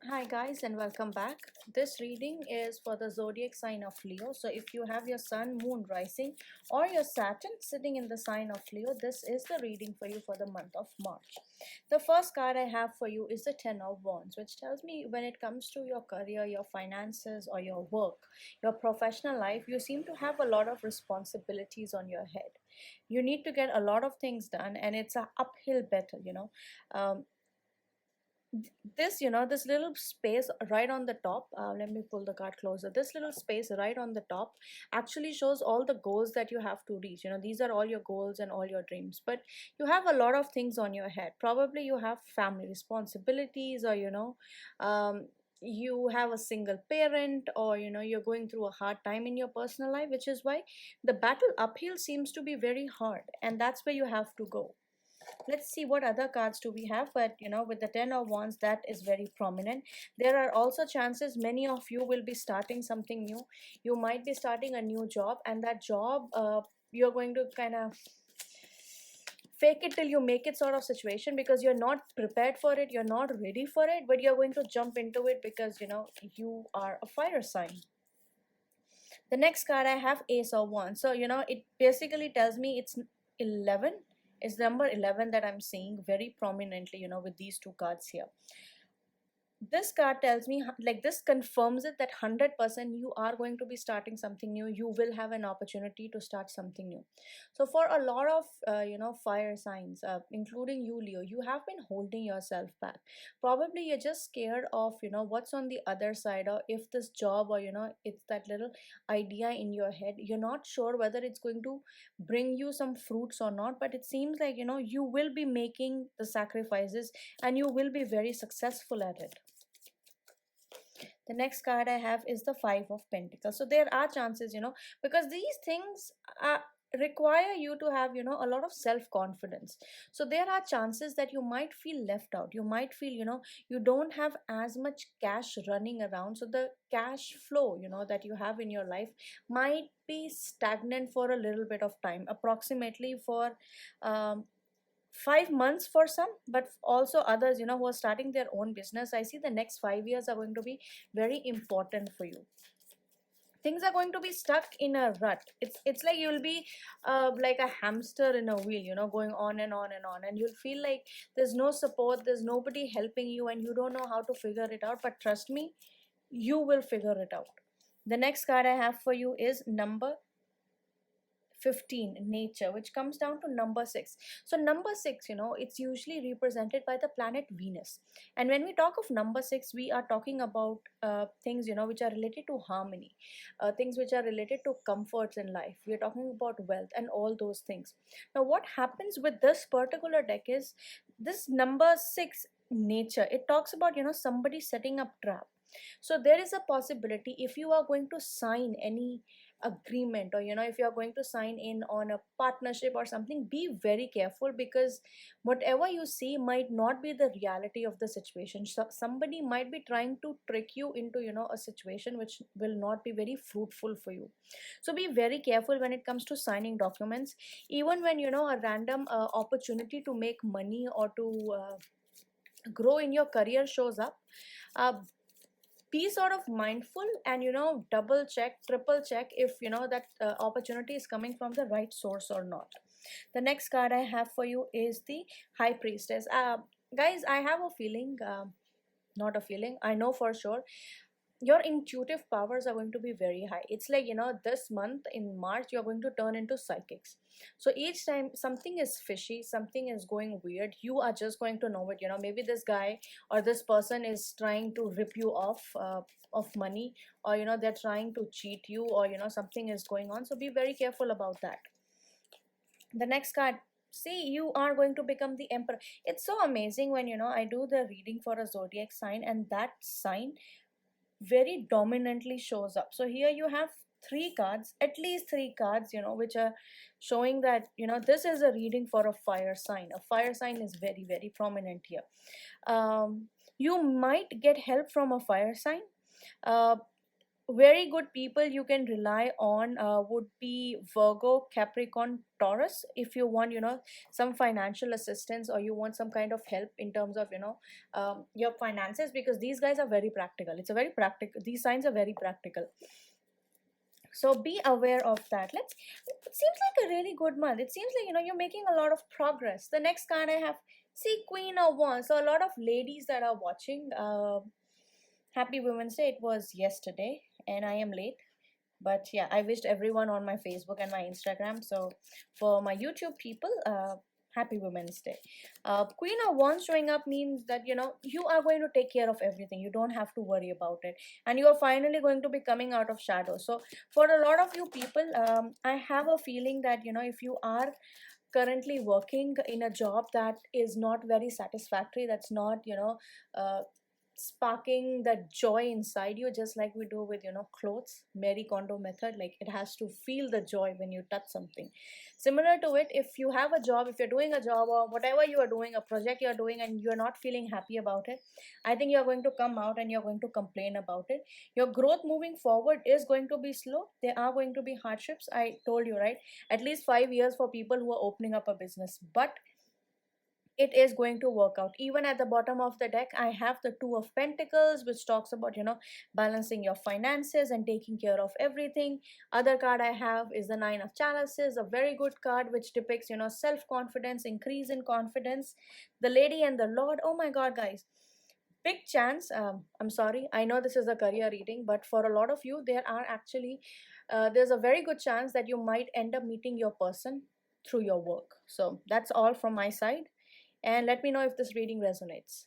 Hi guys and welcome back. This reading is for the zodiac sign of Leo. So if you have your sun, moon, rising or your Saturn sitting in the sign of Leo, this is the reading for you for the month of March. The first card I have for you is the Ten of Wands, which tells me when it comes to your career, your finances or your work, your professional life, you seem to have a lot of responsibilities on your head. You need to get a lot of things done and it's a uphill battle. Um, this little space right on the top, let me pull the card closer. This little space right on the top actually shows all the goals that you have to reach. These are all your goals and all your dreams, but you have a lot of things on your head. Probably you have family responsibilities, or you have a single parent, or you're going through a hard time in your personal life, which is why the battle uphill seems to be very hard, and that's where you have to go. Let's see what other cards do we have. But with the Ten of Wands, that is very prominent. There are also chances many of you will be starting something new. You might be starting a new job, and that job, you're going to kind of fake it till you make it sort of situation, because you're not prepared for it, you're not ready for it, but you're going to jump into it because you are a fire sign. The next card I have, Ace of Wands. So it basically tells me it's 11. It's number 11 that I'm seeing very prominently, with these two cards here. This card tells me, like, this confirms it, that 100% you are going to be starting something new. You will have an opportunity to start something new. So for a lot of fire signs, including you, Leo, you have been holding yourself back. Probably you're just scared of what's on the other side, or if this job, or it's that little idea in your head, you're not sure whether it's going to bring you some fruits or not. But it seems like you will be making the sacrifices, and you will be very successful at it. The next card I have is the Five of Pentacles. So there are chances, because these things require you to have a lot of self-confidence. So there are chances that you might feel left out. You might feel you don't have as much cash running around. So the cash flow that you have in your life might be stagnant for a little bit of time, approximately for 5 months for some, but also others who are starting their own business. I see the next 5 years are going to be very important for you. Things are going to be stuck in a rut. It's like you'll be like a hamster in a wheel, going on and on and on, and you'll feel like there's no support, there's nobody helping you, and you don't know how to figure it out. But trust me, you will figure it out. The next card I have for you is number 15, nature, which comes down to number 6. So number 6, it's usually represented by the planet Venus. And when we talk of number 6, we are talking about things which are related to harmony, things which are related to comforts in life. We are talking about wealth and all those things. Now what happens with this particular deck is this number 6, nature, it talks about somebody setting up trap. So there is a possibility, if you are going to sign any agreement, or if you are going to sign in on a partnership or something, be very careful, because whatever you see might not be the reality of the situation. So somebody might be trying to trick you into a situation which will not be very fruitful for you. So be very careful when it comes to signing documents. Even when a random opportunity to make money or to grow in your career shows up, uh, be sort of mindful and double check, triple check if that opportunity is coming from the right source or not. The next card I have for you is the High Priestess. Guys, I have a feeling, not a feeling, I know for sure, your intuitive powers are going to be very high. It's like this month in March, you're going to turn into psychics. So each time something is fishy, something is going weird, you are just going to know it. Maybe this guy or this person is trying to rip you off of money, or they're trying to cheat you, or something is going on. So be very careful about that. The next card, see, you are going to become the emperor. It's so amazing when I do the reading for a zodiac sign, and that sign very dominantly shows up. So here you have three cards, at least three cards, which are showing that this is a reading for a fire sign. A fire sign is very, very prominent here. You might get help from a fire sign. uh, very good people you can rely on would be Virgo, Capricorn, Taurus. If you want, some financial assistance, or you want some kind of help in terms of, your finances, because these guys are very practical. It's a very practical, these signs are very practical. So be aware of that. It seems like a really good month. It seems like, you're making a lot of progress. The next card I have, see, Queen of Wands. So a lot of ladies that are watching, happy Women's Day. It was yesterday and I am late. But yeah, I wished everyone on my Facebook and my Instagram. So for my YouTube people, happy Women's Day. Queen of Wands showing up means that, you are going to take care of everything. You don't have to worry about it. And you are finally going to be coming out of shadow. So for a lot of you people, I have a feeling that, if you are currently working in a job that is not very satisfactory, that's not, sparking that joy inside you, just like we do with, clothes, Mary Kondo method. Like, it has to feel the joy when you touch something. Similar to it, if you have a job, if you're doing a job or whatever you are doing, a project you're doing, and you're not feeling happy about it, I think you're going to come out and you're going to complain about it. Your growth moving forward is going to be slow. There are going to be hardships. I told you, right? At least 5 years for people who are opening up a business, but it is going to work out. Even at the bottom of the deck, I have the Two of Pentacles, which talks about, balancing your finances and taking care of everything. Other card I have is the Nine of Chalices, a very good card which depicts, self-confidence, increase in confidence. The Lady and the Lord. Oh my god, guys, big chance. I'm sorry, I know this is a career reading, but for a lot of you, there are actually there's a very good chance that you might end up meeting your person through your work. So that's all from my side, and let me know if this reading resonates.